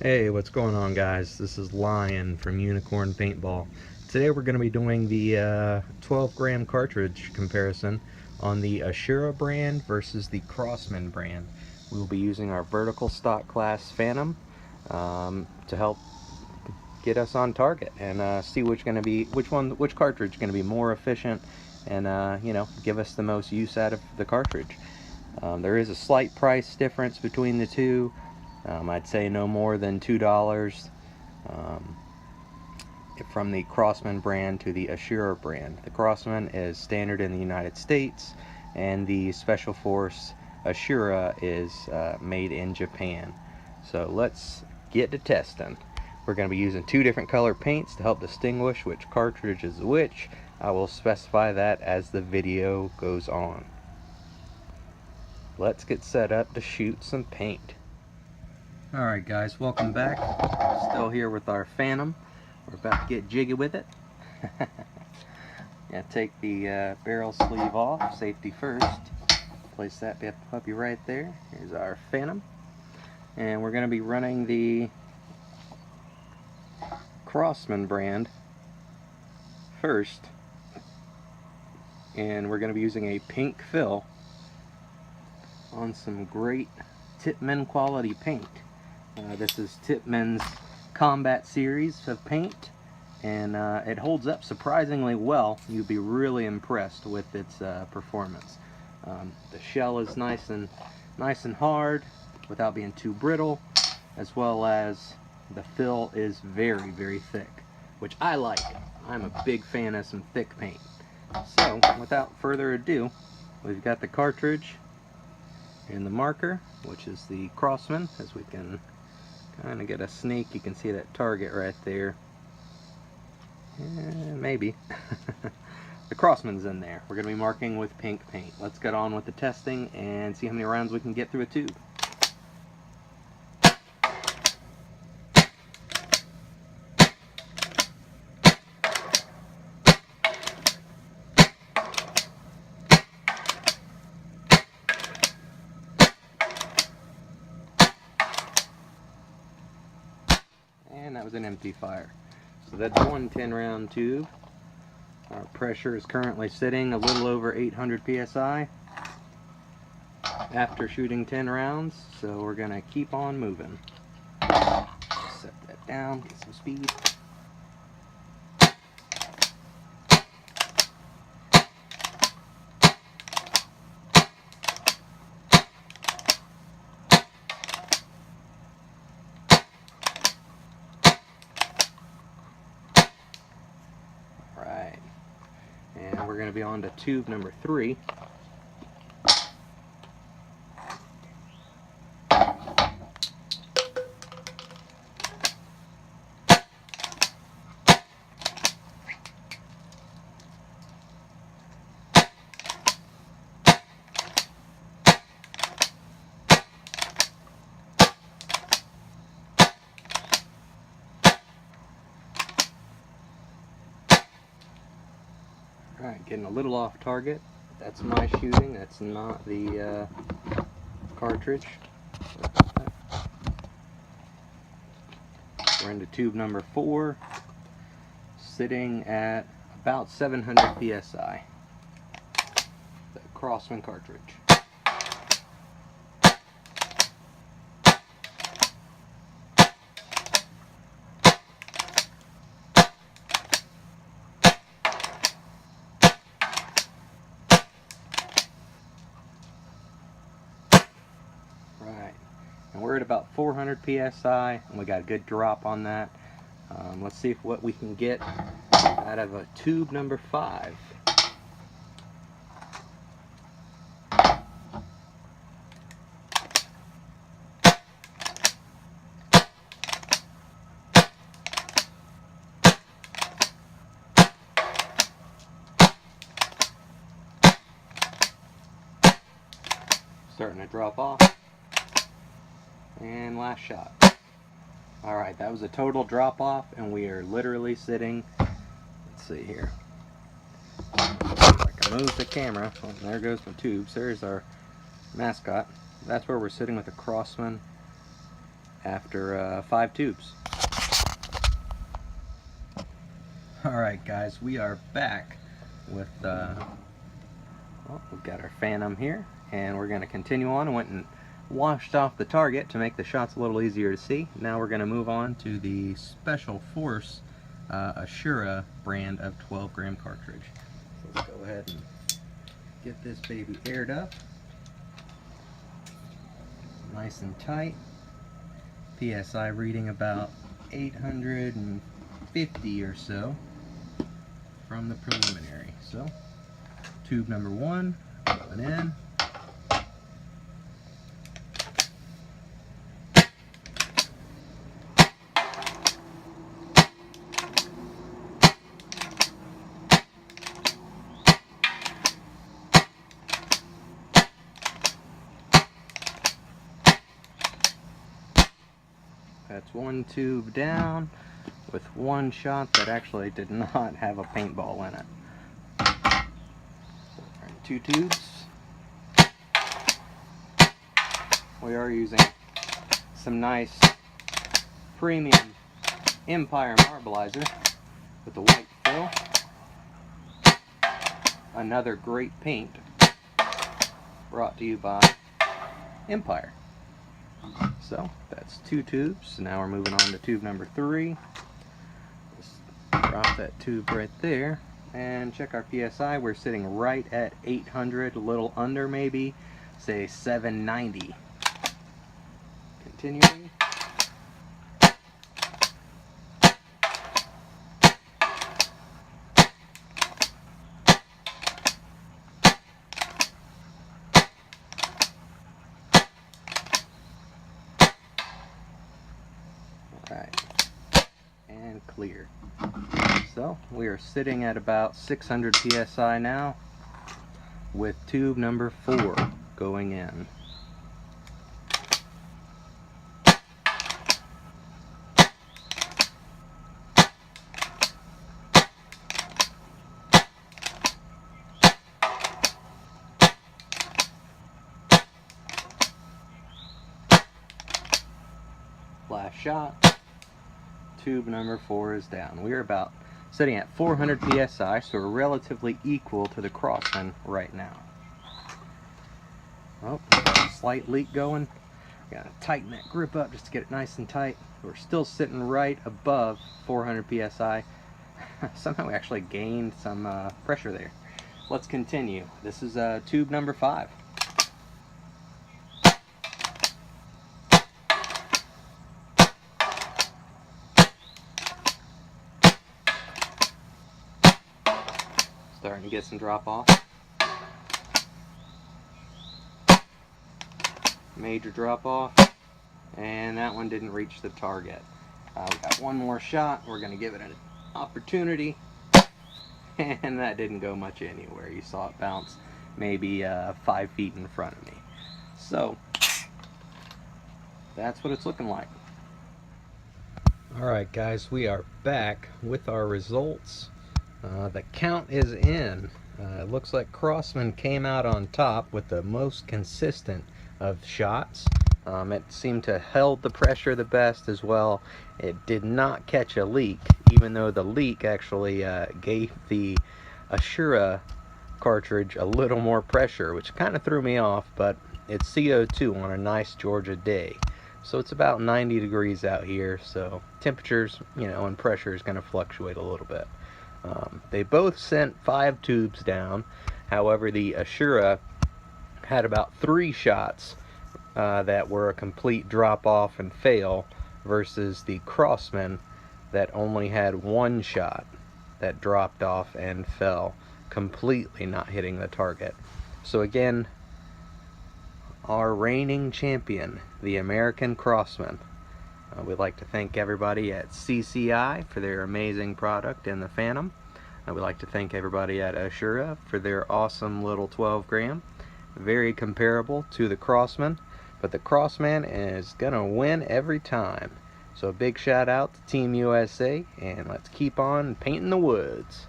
Hey, what's going on, guys? This is Lion from Unicorn Paintball. Today we're going to be doing the 12 gram cartridge comparison on the Asura brand versus the Crosman brand. We will be using our vertical Stock Class Phantom to help get us on target and see which cartridge is going to be more efficient and give us the most use out of the cartridge. There is a slight price difference between the two. I'd say no more than $2 from the Crosman brand to the Asura brand. The Crosman is standard in the United States, and the Special Force Asura is made in Japan. So let's get to testing. We're going to be using two different color paints to help distinguish which cartridge is which. I will specify that as the video goes on. Let's get set up to shoot some paint. Alright guys, welcome back. Still here with our Phantom. We're about to get jiggy with it. Yeah, take the barrel sleeve off, safety first. Place that puppy right there. Here's our Phantom. And we're going to be running the Crosman brand first. And we're going to be using a pink fill on some great Tippmann quality paint. This is Tippmann's Combat series of paint, and it holds up surprisingly well. You'd be really impressed with its performance. The shell is nice and hard without being too brittle, as well as the fill is very thick, which I like. I'm a big fan of some thick paint. So without further ado, we've got the cartridge and the marker, which is the Crosman. As we can kind of get a sneak, you can see that target right there. Maybe. The Crosman's in there. We're going to be marking with pink paint. Let's get on with the testing and see how many rounds we can get through a tube. And that was an empty fire. So that's one 10-round tube. Our pressure is currently sitting a little over 800 psi after shooting 10 rounds, so we're going to keep on moving. Set that down, get some speed. And we're going to be on to tube number 3. Alright, getting a little off target. That's my shooting, that's not the cartridge. We're into tube number 4, sitting at about 700 psi. The Crosman cartridge. Right, and we're at about 400 psi, and we got a good drop on that. Let's see what we can get out of a tube number 5. Starting to drop off. And last shot. Alright, that was a total drop off, and we are literally sitting, let's see here. If I can move the camera. Oh, there goes my tubes. There's our mascot. That's where we're sitting with the Crosman after 5 tubes. Alright guys, we are back with, well, we've got our Phantom here, and we're going to continue on. I went and washed off the target to make the shots a little easier to see. Now we're going to move on to the Special Force Asura brand of 12 gram cartridge. So let's go ahead and get this baby aired up. Nice and tight. PSI reading about 850 or so from the preliminary. So, tube number 1 going in. That's 1 tube down with 1 shot that actually did not have a paintball in it. So 2 tubes. We are using some nice premium Empire Marbilizer with the white fill. Another great paint brought to you by Empire. So that's 2 tubes. Now we're moving on to tube number 3. Just drop that tube right there and check our PSI. We're sitting right at 800, a little under maybe, say 790. Continuing. Alright, and clear. So we are sitting at about 600 PSI now with tube number 4 going in. Last shot. Tube number 4 is down. We are about sitting at 400 PSI, so we're relatively equal to the Crosman right now. Oh, got a slight leak going. Gotta tighten that grip up just to get it nice and tight. We're still sitting right above 400 PSI. Somehow we actually gained some pressure there. Let's continue. This is tube number 5. Starting to get some drop off. Major drop off. And that one didn't reach the target. We got 1 more shot. We're going to give it an opportunity. And that didn't go much anywhere. You saw it bounce maybe 5 feet in front of me. So, that's what it's looking like. Alright guys, we are back with our results. The count is in. It looks like Crosman came out on top with the most consistent of shots. It seemed to held the pressure the best as well. It did not catch a leak, even though the leak actually gave the Asura cartridge a little more pressure, which kind of threw me off, but it's CO2 on a nice Georgia day. So it's about 90 degrees out here, so temperatures, you know, and pressure is going to fluctuate a little bit. They both sent 5 tubes down. However, the Asura had about 3 shots that were a complete drop off and fail, versus the Crosman that only had 1 shot that dropped off and fell, completely not hitting the target. So again, our reigning champion, the American Crosman. We'd like to thank everybody at CCI for their amazing product in the Phantom. We'd like to thank everybody at Asura for their awesome little 12 gram. Very comparable to the Crosman, but the Crosman is going to win every time. So a big shout out to Team USA, and let's keep on painting the woods.